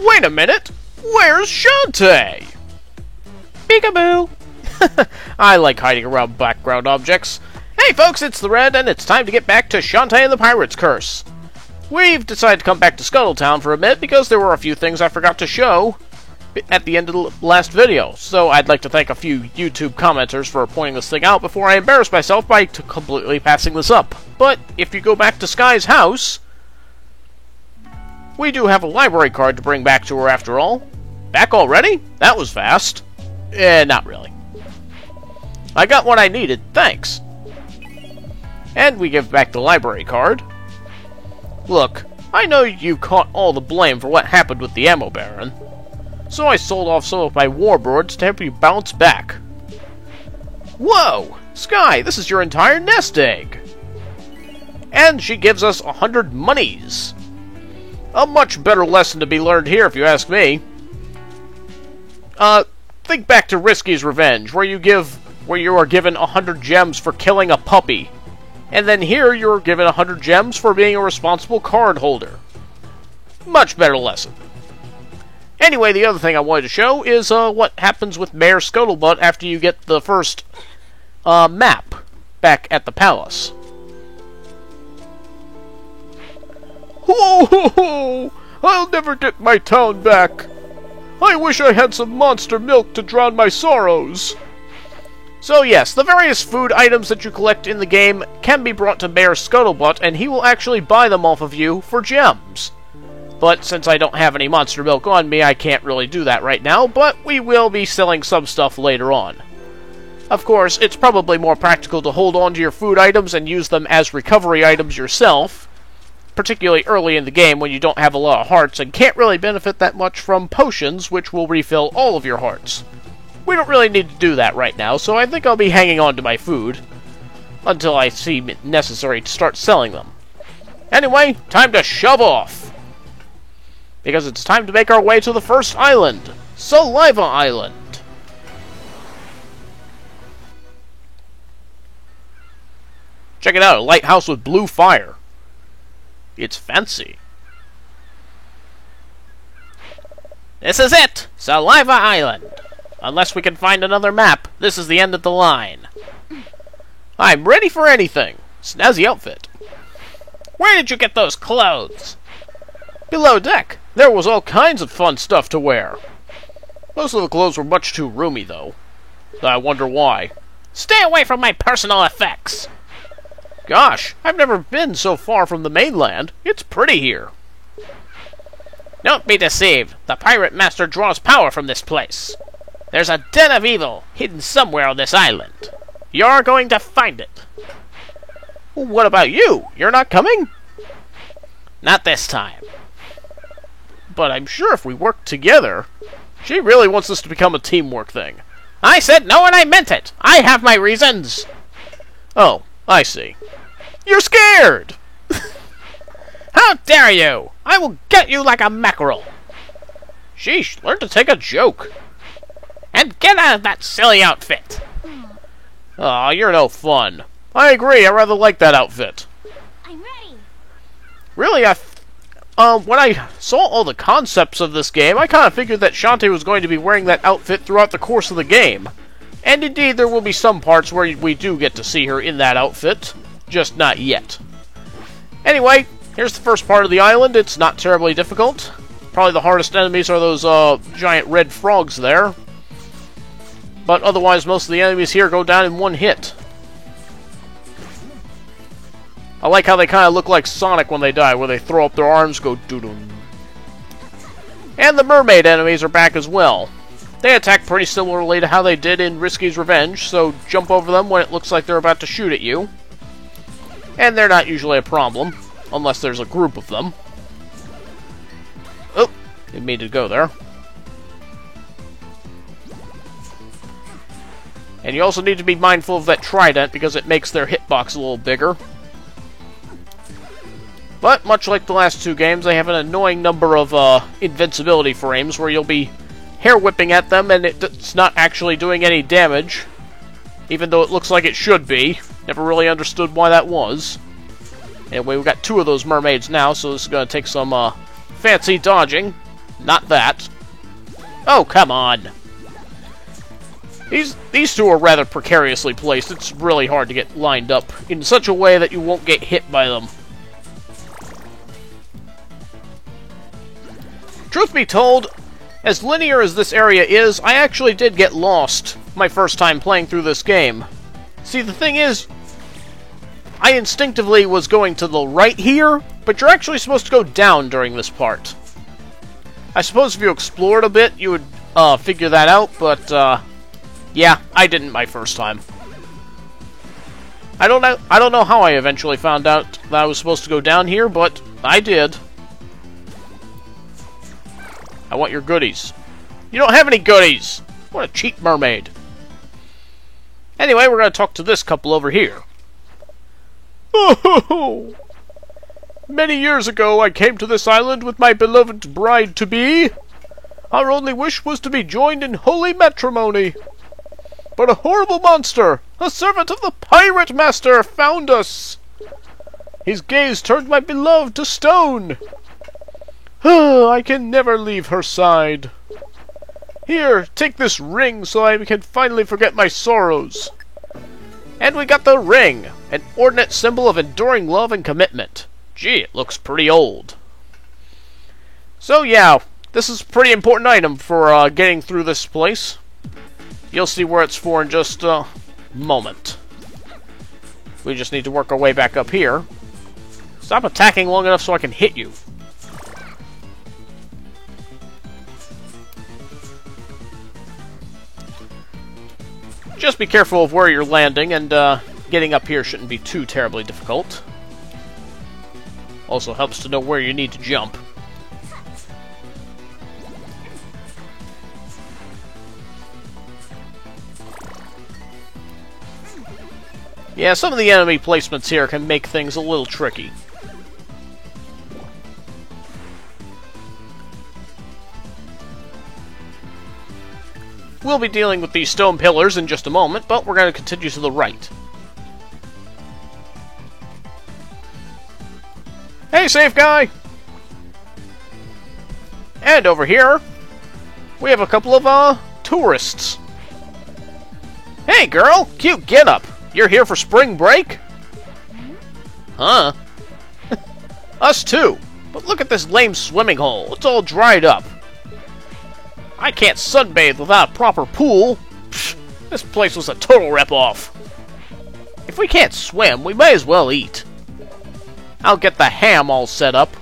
Wait a minute! Where's Shantae? Peekaboo! I like hiding around background objects. Hey folks, it's the Red, and it's time to get back to Shantae and the Pirate's Curse. We've decided to come back to Scuttletown for a bit because there were a few things I forgot to show at the end of the last video, so I'd like to thank a few YouTube commenters for pointing this thing out before I embarrass myself by completely passing this up. But if you go back to Sky's house, we do have a library card to bring back to her after all. Back already? That was fast. Not really. I got what I needed, thanks. And we give back the library card. Look, I know you caught all the blame for what happened with the Ammo Baron, so I sold off some of my warbirds to help you bounce back. Whoa! Sky, this is your entire nest egg! And she gives us 100 monies. A much better lesson to be learned here, if you ask me. Think back to Risky's Revenge, where you are given 100 gems for killing a puppy. And then here, you're given 100 gems for being a responsible card holder. Much better lesson. Anyway, the other thing I wanted to show is what happens with Mayor Scuttlebutt after you get the first map back at the palace. Ho ho ho! I'll never get my town back. I wish I had some monster milk to drown my sorrows. So yes, the various food items that you collect in the game can be brought to Mayor Scuttlebutt, and he will actually buy them off of you for gems. But since I don't have any monster milk on me, I can't really do that right now, but we will be selling some stuff later on. Of course, it's probably more practical to hold on to your food items and use them as recovery items yourself, particularly early in the game when you don't have a lot of hearts and can't really benefit that much from potions, which will refill all of your hearts. We don't really need to do that right now, so I think I'll be hanging on to my food until I see it necessary to start selling them. Anyway, time to shove off! Because it's time to make our way to the first island, Saliva Island. Check it out, a lighthouse with blue fire. It's fancy. This is it! Saliva Island! Unless we can find another map, this is the end of the line. I'm ready for anything. Snazzy outfit. Where did you get those clothes? Below deck. There was all kinds of fun stuff to wear. Most of the clothes were much too roomy, though. I wonder why. Stay away from my personal effects! Gosh, I've never been so far from the mainland. It's pretty here. Don't be deceived. The Pirate Master draws power from this place. There's a den of evil hidden somewhere on this island. You're going to find it. What about you? You're not coming? Not this time. But I'm sure if we work together... She really wants this to become a teamwork thing. I said no and I meant it. I have my reasons. Oh, I see. You're scared! How dare you! I will get you like a mackerel. Sheesh, learn to take a joke. And get out of that silly outfit. Aw, you're no fun. I agree, I rather like that outfit. I'm ready. Really, when I saw all the concepts of this game, I kind of figured that Shantae was going to be wearing that outfit throughout the course of the game. And indeed, there will be some parts where we do get to see her in that outfit. Just not yet. Anyway, here's the first part of the island. It's not terribly difficult. Probably the hardest enemies are those giant red frogs there. But otherwise, most of the enemies here go down in one hit. I like how they kind of look like Sonic when they die, where they throw up their arms, go doo-doo. And the mermaid enemies are back as well. They attack pretty similarly to how they did in Risky's Revenge, so jump over them when it looks like they're about to shoot at you. And they're not usually a problem, unless there's a group of them. Oh, didn't mean to go there. And you also need to be mindful of that trident, because it makes their hitbox a little bigger. But, much like the last two games, they have an annoying number of invincibility frames, where you'll be hair-whipping at them, and it's not actually doing any damage. Even though it looks like it should be. Never really understood why that was. Anyway, we've got two of those mermaids now, so this is going to take some fancy dodging. Not that. Oh, come on. These two are rather precariously placed. It's really hard to get lined up in such a way that you won't get hit by them. Truth be told, as linear as this area is, I actually did get lost my first time playing through this game. See, the thing is, I instinctively was going to the right here, but you're actually supposed to go down during this part. I suppose if you explored a bit, you would figure that out, but yeah, I didn't my first time. I don't know how I eventually found out that I was supposed to go down here, but I did. I want your goodies. You don't have any goodies! What a cheap mermaid. Anyway, we're going to talk to this couple over here. Oh! Many years ago, I came to this island with my beloved bride-to-be. Our only wish was to be joined in holy matrimony. But a horrible monster, a servant of the pirate master, found us. His gaze turned my beloved to stone. I can never leave her side. Here, take this ring so I can finally forget my sorrows. And we got the ring, an ordinate symbol of enduring love and commitment. Gee, it looks pretty old. So yeah, this is a pretty important item for getting through this place. You'll see where it's for in just a moment. We just need to work our way back up here. Stop attacking long enough so I can hit you. Just be careful of where you're landing, and getting up here shouldn't be too terribly difficult. Also helps to know where you need to jump. Yeah, some of the enemy placements here can make things a little tricky. We'll be dealing with these stone pillars in just a moment, but we're going to continue to the right. Hey, safe guy! And over here, we have a couple of, tourists. Hey, girl! Cute getup! You're here for spring break? Huh? Us too! But look at this lame swimming hole. It's all dried up. I can't sunbathe without a proper pool. Pfft, this place was a total rip-off. If we can't swim, we may as well eat. I'll get the ham all set up.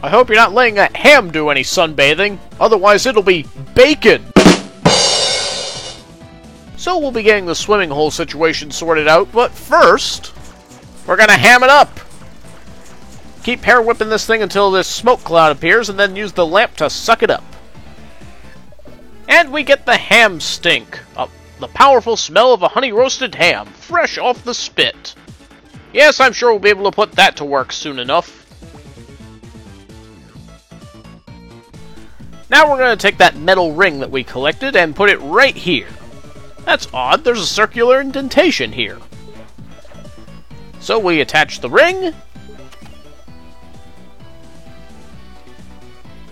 I hope you're not letting that ham do any sunbathing, otherwise it'll be bacon! So we'll be getting the swimming hole situation sorted out, but first, we're gonna ham it up! Keep hair whipping this thing until this smoke cloud appears, and then use the lamp to suck it up. And we get the ham stink. The powerful smell of a honey-roasted ham, fresh off the spit. Yes, I'm sure we'll be able to put that to work soon enough. Now we're going to take that metal ring that we collected and put it right here. That's odd, there's a circular indentation here. So we attach the ring.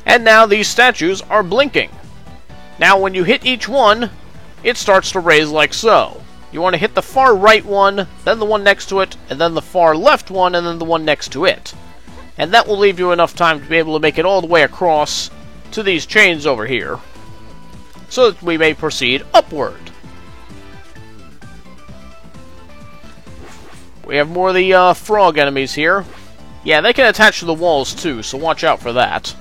And now these statues are blinking. Now when you hit each one, it starts to raise like so. You want to hit the far right one, then the one next to it, and then the far left one, and then the one next to it. And that will leave you enough time to be able to make it all the way across to these chains over here, so that we may proceed upward. We have more of the frog enemies here. Yeah, they can attach to the walls too, so watch out for that.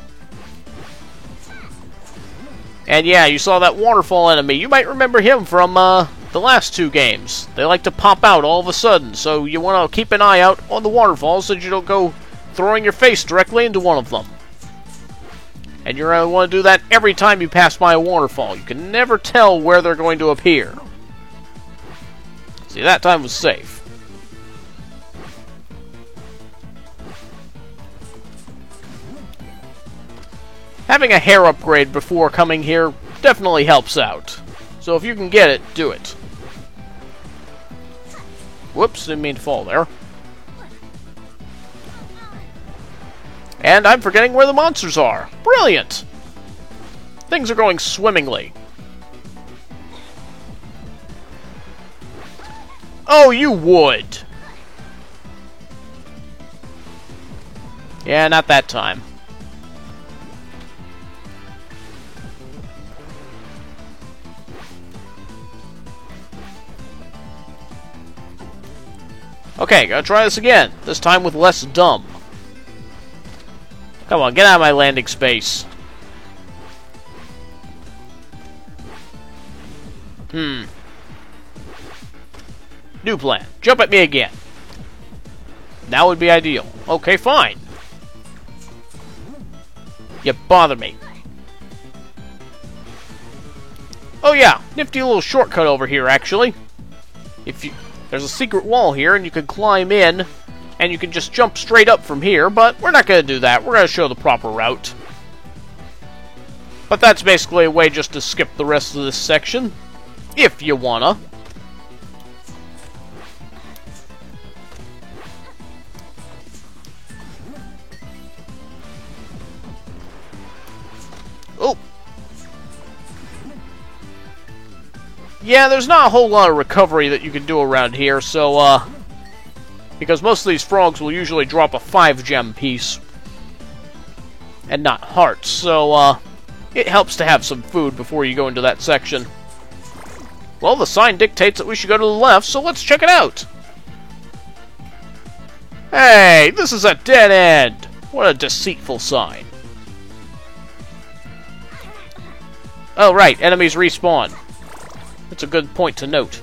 And yeah, you saw that waterfall enemy. You might remember him from the last two games. They like to pop out all of a sudden, so you want to keep an eye out on the waterfalls so that you don't go throwing your face directly into one of them. And you're going to want to do that every time you pass by a waterfall. You can never tell where they're going to appear. See, that time was safe. Having a hair upgrade before coming here definitely helps out. So if you can get it, do it. Whoops, didn't mean to fall there. And I'm forgetting where the monsters are. Brilliant! Things are going swimmingly. Oh, you would! Yeah, not that time. Okay, gotta try this again. This time with less dumb. Come on, get out of my landing space. New plan. Jump at me again. That would be ideal. Okay, fine. You bother me. Oh yeah, nifty little shortcut over here, actually. There's a secret wall here, and you can climb in, and you can just jump straight up from here, but we're not going to do that. We're going to show the proper route. But that's basically a way just to skip the rest of this section, if you wanna. Oh! Yeah, there's not a whole lot of recovery that you can do around here, so, because most of these frogs will usually drop a 5-gem piece, and not hearts, so, it helps to have some food before you go into that section. Well, the sign dictates that we should go to the left, so let's check it out! Hey, this is a dead end! What a deceitful sign. Oh, right, enemies respawn. That's a good point to note.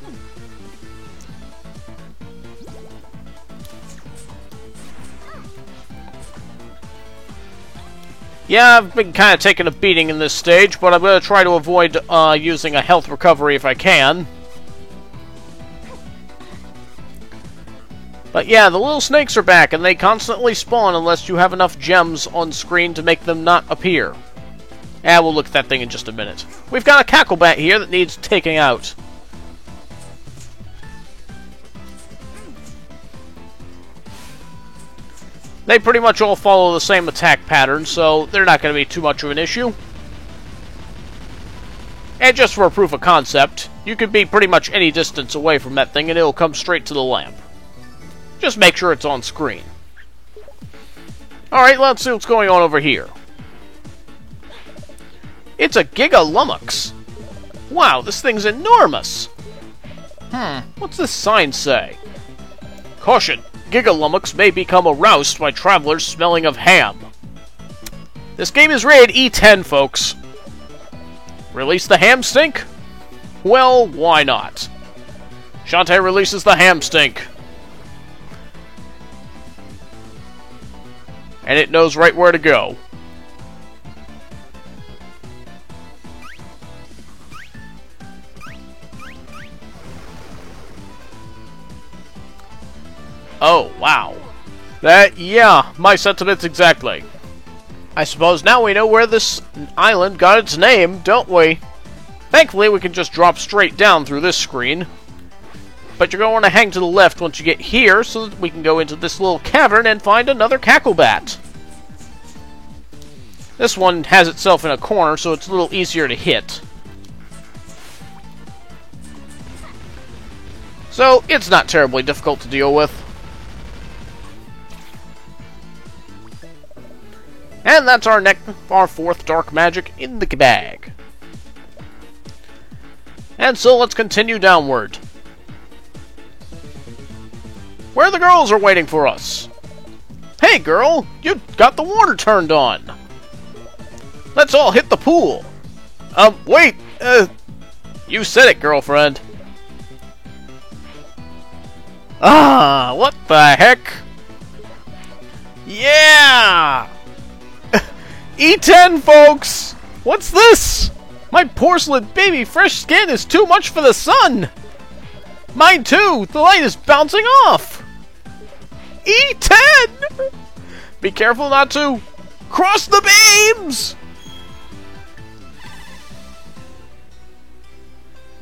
Yeah, I've been kind of taking a beating in this stage, but I'm going to try to avoid using a health recovery if I can. But yeah, the little snakes are back, and they constantly spawn unless you have enough gems on screen to make them not appear. We'll look at that thing in just a minute. We've got a Cacklebat here that needs taking out. They pretty much all follow the same attack pattern, so they're not going to be too much of an issue. And just for a proof of concept, you could be pretty much any distance away from that thing and it'll come straight to the lamp. Just make sure it's on screen. Alright, let's see what's going on over here. It's a Giga Lummox. Wow, this thing's enormous. What's this sign say? Caution, Giga Lummox may become aroused by travelers smelling of ham. This game is rated E10, folks. Release the ham stink? Well, why not? Shantae releases the ham stink. And it knows right where to go. Oh, wow. Yeah, my sentiments exactly. I suppose now we know where this island got its name, don't we? Thankfully, we can just drop straight down through this screen. But you're going to want to hang to the left once you get here, so that we can go into this little cavern and find another Cacklebat. This one has itself in a corner, so it's a little easier to hit. So, it's not terribly difficult to deal with. And that's our fourth dark magic in the bag. And so let's continue downward. Where the girls are waiting for us. Hey girl, you got the water turned on. Let's all hit the pool. Wait, you said it, girlfriend. What the heck? Yeah! E10, folks! What's this? My porcelain baby fresh skin is too much for the sun! Mine too! The light is bouncing off! E10! Be careful not to cross the beams!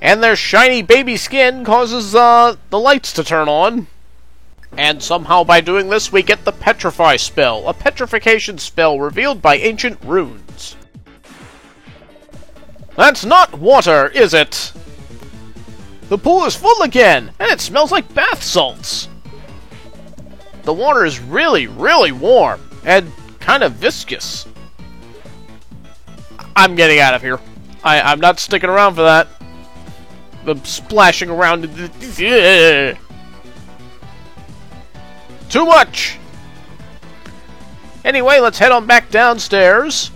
And their shiny baby skin causes the lights to turn on. And somehow by doing this we get the Petrify spell, a petrification spell revealed by ancient runes. That's not water, is it? The pool is full again, and it smells like bath salts. The water is really, really warm, and kind of viscous. I'm getting out of here. I'm not sticking around for that. The splashing around. Too much! Anyway, let's head on back downstairs.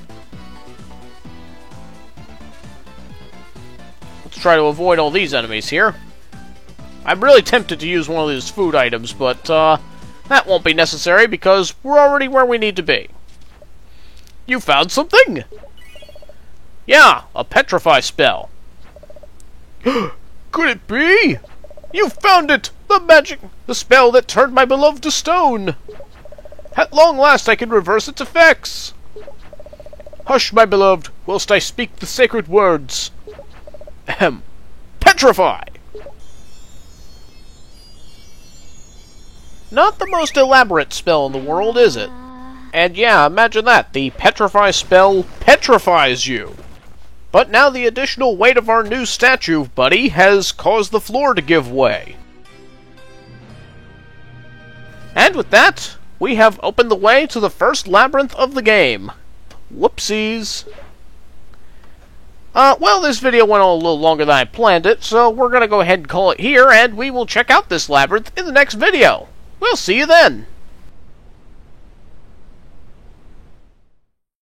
Let's try to avoid all these enemies here. I'm really tempted to use one of these food items, but that won't be necessary because we're already where we need to be. You found something? Yeah, a Petrify spell. Could it be? You found it! The spell that turned my beloved to stone! At long last I can reverse its effects! Hush, my beloved, whilst I speak the sacred words. Ahem. Petrify! Not the most elaborate spell in the world, is it? And yeah, imagine that. The Petrify spell petrifies you. But now the additional weight of our new statue, buddy, has caused the floor to give way. And with that, we have opened the way to the first labyrinth of the game. Whoopsies. Well, this video went on a little longer than I planned it, so we're going to go ahead and call it here, and we will check out this labyrinth in the next video. We'll see you then.